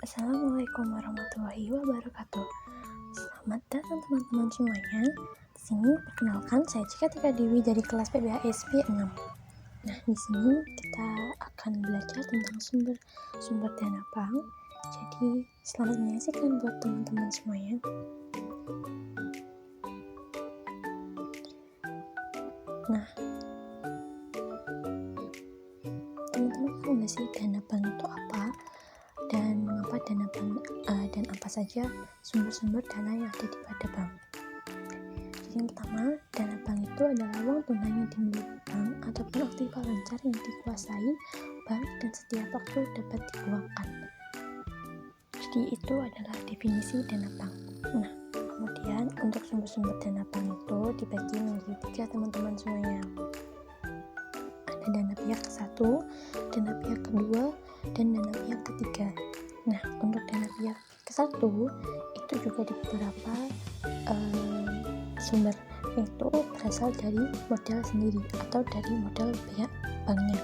Assalamualaikum warahmatullahi wabarakatuh. Selamat datang teman-teman semuanya. Di sini perkenalkan saya Cika Tika Dewi dari kelas PBASP 6. Nah, di sini kita akan belajar tentang sumber dana bank. Jadi, selamat menyaksikan buat teman-teman semuanya. Nah, teman-teman tahu nggak sih dana bank itu apa? Dan mengapa dana bank dan apa saja sumber-sumber dana yang ada di pada bank. Jadi yang pertama, dana bank itu adalah uang tunai yang dimiliki bank ataupun aktiva lancar yang dikuasai bank dan setiap waktu dapat diuangkan. Jadi itu adalah definisi dana bank. Nah, kemudian untuk sumber-sumber dana bank itu dibagi menjadi 3 teman-teman semuanya. Ada dana pihak ke-1, dana pihak kedua, dan dana pihak ketiga. Nah, untuk dana pihak ke-1 itu juga di beberapa sumber, yaitu berasal dari modal sendiri atau dari modal pihak banknya.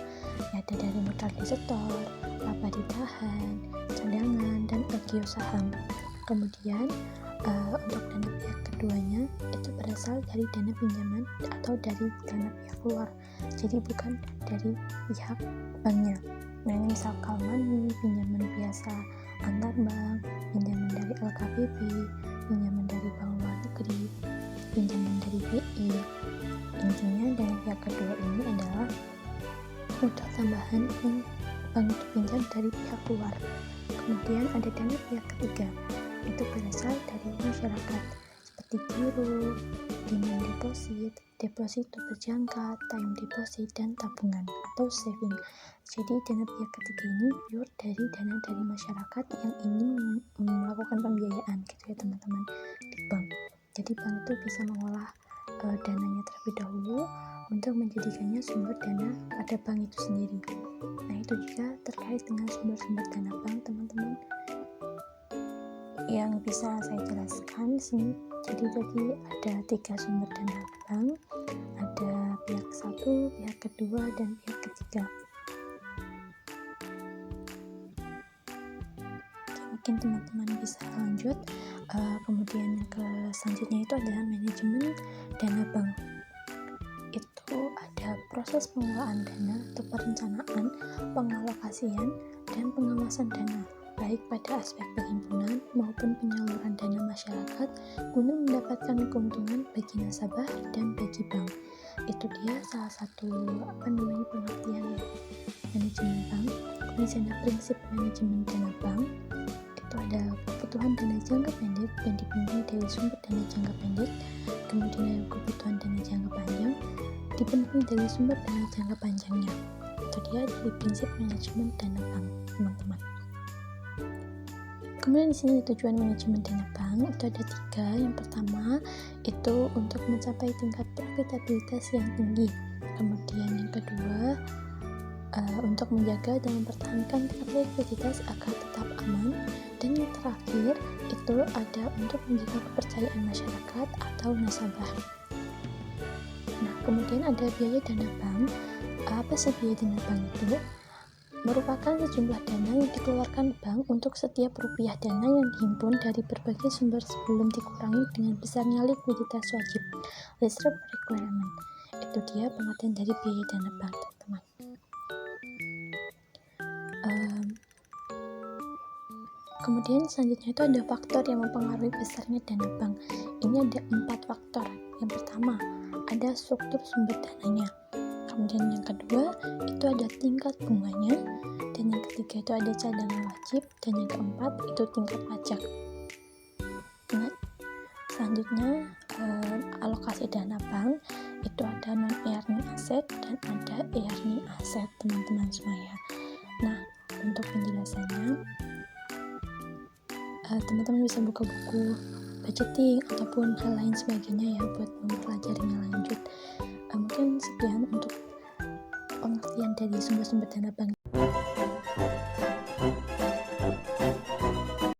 Ada dari modal disetor, laba ditahan, cadangan, dan agio saham. Kemudian untuk dana pihak keduanya itu berasal dari dana pinjaman atau dari dana pihak luar, jadi bukan dari pihak banknya. Nah, ini misal call money, pinjaman biasa antar bank, pinjaman dari LKPB, pinjaman dari bank luar negeri, pinjaman dari BI. Intinya dana pihak kedua ini adalah modal tambahan yang bank itu pinjam dari pihak luar. Kemudian ada dana pihak ketiga, itu berasal dari masyarakat seperti giro, demand deposit, deposito berjangka, time deposit, dan tabungan atau saving. Jadi dana pihak ketiga ini pure dari dana dari masyarakat yang ingin melakukan pembiayaan gitu ya teman-teman di bank. Jadi bank itu bisa mengolah dananya terlebih dahulu untuk menjadikannya sumber dana pada bank itu sendiri. Nah, itu juga terkait dengan sumber-sumber dana bank teman-teman yang bisa saya jelaskan sini. Jadi ada 3 sumber dana bank, ada pihak 1, pihak kedua, dan pihak ketiga. Mungkin teman-teman bisa lanjut. Kemudian yang selanjutnya itu adalah manajemen dana bank. Itu ada proses pengelolaan dana atau perencanaan, pengalokasian, dan pengawasan dana, baik pada aspek perhimpunan maupun penyaluran dana masyarakat guna mendapatkan keuntungan bagi nasabah dan bagi bank. Itu dia salah satu pengertian manajemen bank. Kemudian ada prinsip manajemen dana bank. Itu ada kebutuhan dana jangka pendek yang dipenuhi dari sumber dana jangka pendek. Kemudian ada kebutuhan dana jangka panjang dipenuhi dari sumber dana jangka panjangnya. Itu dia dari prinsip manajemen dana bank, teman-teman. Kemudian di sini tujuan manajemen dana bank itu ada 3. Yang pertama itu untuk mencapai tingkat profitabilitas yang tinggi. Kemudian yang kedua untuk menjaga dan mempertahankan tingkat likuiditas agar tetap aman. Dan yang terakhir itu ada untuk menjaga kepercayaan masyarakat atau nasabah. Nah, kemudian ada biaya dana bank. Apa sih biaya dana bank itu? Merupakan sejumlah dana yang dikeluarkan bank untuk setiap rupiah dana yang dihimpun dari berbagai sumber sebelum dikurangi dengan besarnya likuiditas wajib, reserve requirement. Itu dia pengertian dari biaya dana bank, teman-teman. Kemudian selanjutnya itu ada faktor yang mempengaruhi besarnya dana bank. Ini ada 4 faktor. Yang pertama ada struktur sumber dananya. Kemudian yang kedua itu ada tingkat bunganya, dan yang ketiga itu ada cadangan wajib, dan yang keempat itu tingkat pajak. Nah, selanjutnya alokasi dana bank itu ada non earning asset dan ada earning asset, teman-teman semuanya. Nah, untuk penjelasannya teman-teman bisa buka buku budgeting ataupun hal lain sebagainya ya buat mempelajarinya lanjut. Mungkin sekian untuk pengertian dari sumber-sumber dana bank.